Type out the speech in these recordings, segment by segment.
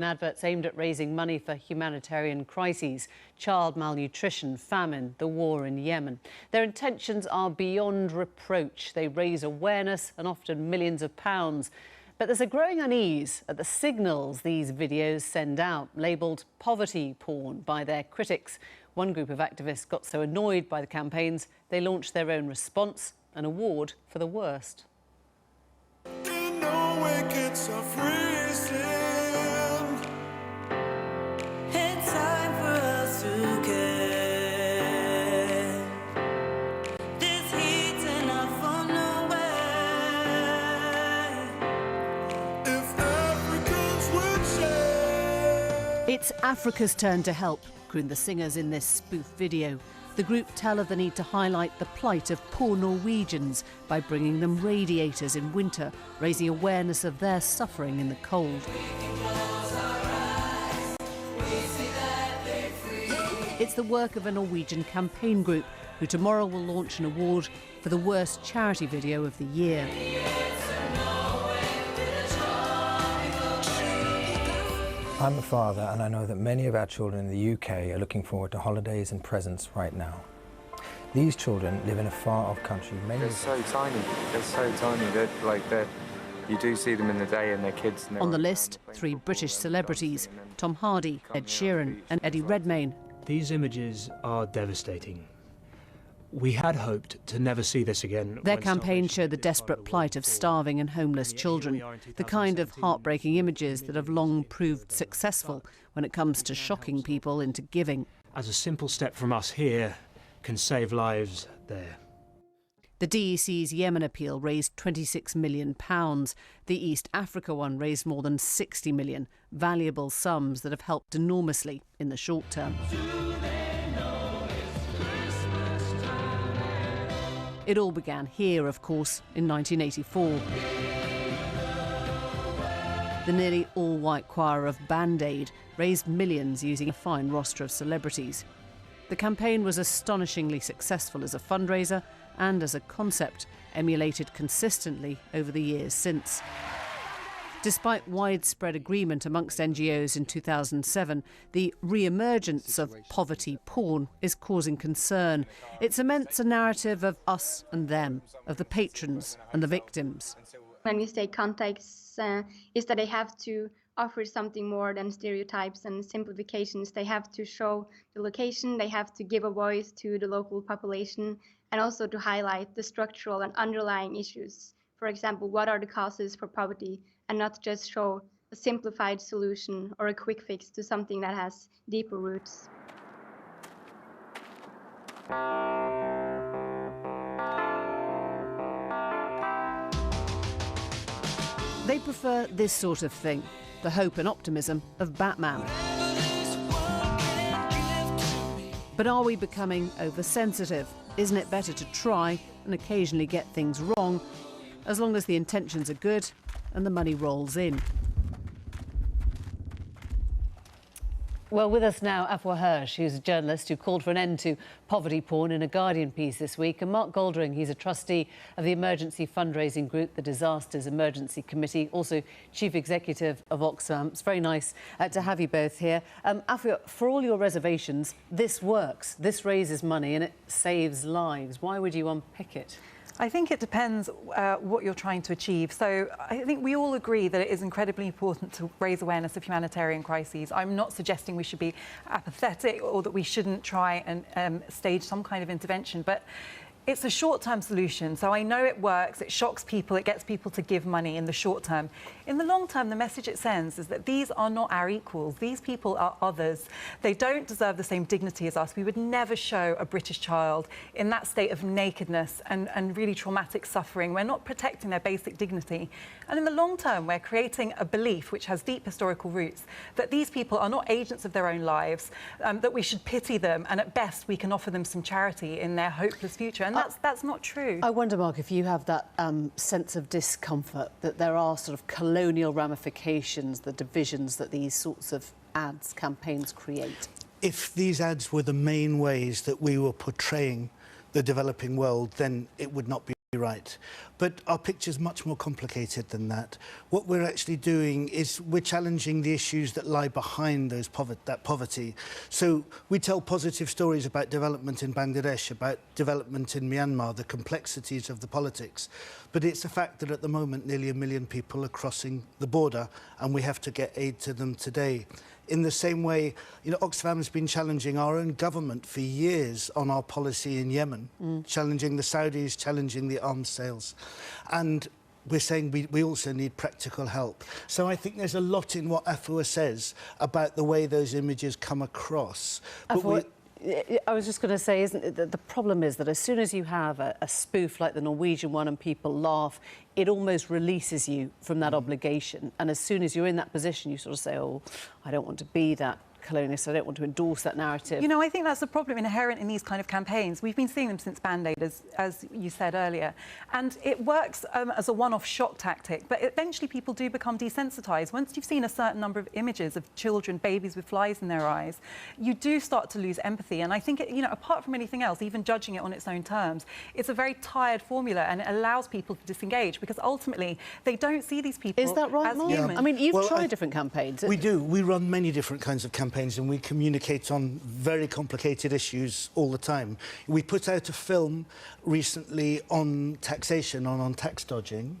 Adverts aimed at raising money for humanitarian crises, child malnutrition, famine, the war in Yemen. Their intentions are beyond reproach. They raise awareness and often millions of pounds. But there's a growing unease at the signals these videos send out, labelled poverty porn by their critics. One group of activists got so annoyed by the campaigns, they launched their own response, an award for the worst. It's Africa's turn to help, croon the singers in this spoof video. The group tell of the need to highlight the plight of poor Norwegians by bringing them radiators in winter, raising awareness of their suffering in the cold. It's the work of a Norwegian campaign group who tomorrow will launch an award for the worst charity video of the year. I'm a father, and I know that many of our children in the UK are looking forward to holidays and presents right now. These children live in a far-off country. They're so tiny. They're so tiny. You do see them in the day, and they're kids. And on the list, 3 British celebrities: Tom Hardy, Ed Sheeran and Eddie Redmayne. These images are devastating. We had hoped to never see this again. Their campaign showed the desperate plight of starving and homeless children, the kind of heartbreaking images that have long proved successful when it comes to shocking people into giving. As a simple step from us here can save lives there. The DEC's Yemen appeal raised £26 million. The East Africa one raised more than £60 million, valuable sums that have helped enormously in the short term. It all began here, of course, in 1984. The nearly all-white choir of Band Aid raised millions using a fine roster of celebrities. The campaign was astonishingly successful as a fundraiser and as a concept, emulated consistently over the years since. Despite widespread agreement amongst NGOs in 2007, the re-emergence of poverty porn is causing concern. It cements a narrative of us and them, of the patrons and the victims. When we say context, is that they have to offer something more than stereotypes and simplifications. They have to show the location, they have to give a voice to the local population, and also to highlight the structural and underlying issues. For example, what are the causes for poverty, and not just show a simplified solution or a quick fix to something that has deeper roots. They prefer this sort of thing, the hope and optimism of Batman. But are we becoming oversensitive? Isn't it better to try and occasionally get things wrong, as long as the intentions are good and the money rolls in? Well, with us now, Afua Hirsch, who's a journalist who called for an end to poverty porn in a Guardian piece this week, and Mark Goldring, he's a trustee of the emergency fundraising group, the Disasters Emergency Committee, also chief executive of Oxfam. It's very nice to have you both here. Afua, for all your reservations, this works. This raises money and it saves lives. Why would you unpick it? I think it depends what you're trying to achieve. So I think we all agree that it is incredibly important to raise awareness of humanitarian crises. I'm not suggesting we should be apathetic or that we shouldn't try and stage some kind of intervention, but it's a short-term solution. So I know it works, it shocks people, it gets people to give money in the short term. In the long term, the message it sends is that these are not our equals. These people are others. They don't deserve the same dignity as us. We would never show a British child in that state of nakedness and really traumatic suffering. We're not protecting their basic dignity. And in the long term, we're creating a belief which has deep historical roots that these people are not agents of their own lives, that we should pity them, and at best we can offer them some charity in their hopeless future. And that's not true. I wonder, Mark, if you have that sense of discomfort that there are sort of colonial ramifications, the divisions that these sorts of ads, campaigns create. If these ads were the main ways that we were portraying the developing world, then it would not be right. But our picture's much more complicated than that. What we're actually doing is we're challenging the issues that lie behind that poverty. So we tell positive stories about development in Bangladesh, about development in Myanmar, the complexities of the politics. But it's a fact that at the moment nearly 1 million people are crossing the border and we have to get aid to them today. In the same way, you know, Oxfam has been challenging our own government for years on our policy in Yemen, challenging the Saudis, challenging the arms sales. And we're saying we also need practical help. So I think there's a lot in what Afua says about the way those images come across. But I was just going to say, isn't it, that the problem is that as soon as you have a spoof like the Norwegian one and people laugh, it almost releases you from that obligation. And as soon as you're in that position, you sort of say, oh, I don't want to be that colonialist, I don't want to endorse that narrative. You know, I think that's the problem inherent in these kind of campaigns. We've been seeing them since Band-Aid, as you said earlier. And it works as a one-off shock tactic, but eventually people do become desensitised. Once you've seen a certain number of images of children, babies with flies in their eyes, you do start to lose empathy. And I think, you know, apart from anything else, even judging it on its own terms, it's a very tired formula and it allows people to disengage because ultimately they don't see these people Is that right, as Mark? human. I mean, you've tried different campaigns. We do. We run many different kinds of campaigns and we communicate on very complicated issues all the time. We put out a film recently on taxation, on tax dodging,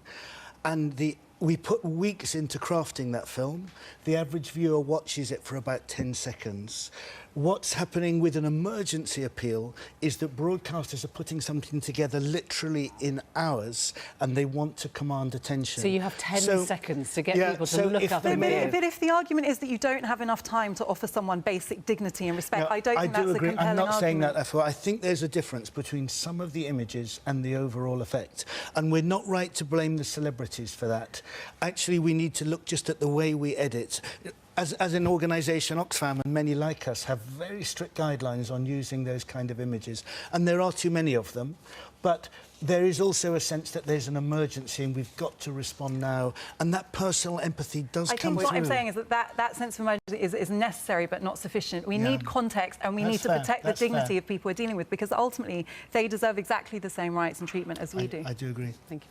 and we put weeks into crafting that film. The average viewer watches it for about 10 seconds. What's happening with an emergency appeal is that broadcasters are putting something together literally in hours and they want to command attention. So you have 10 seconds to get people to look up But images. if the argument is that you don't have enough time to offer someone basic dignity and respect, No, I don't think that's a compelling I'm not argument. saying that, Afua. I think there's a difference between some of the images and the overall effect. And we're not right to blame the celebrities for that. Actually, we need to look just at the way we edit. As an organisation, Oxfam and many like us have very strict guidelines on using those kind of images. And there are too many of them. But there is also a sense that there's an emergency and we've got to respond now. And that personal empathy does come through. I think what I'm saying is that sense of emergency is necessary but not sufficient. We need context and we need to protect the dignity of people we're dealing with because ultimately they deserve exactly the same rights and treatment as we do. I do agree. Thank you.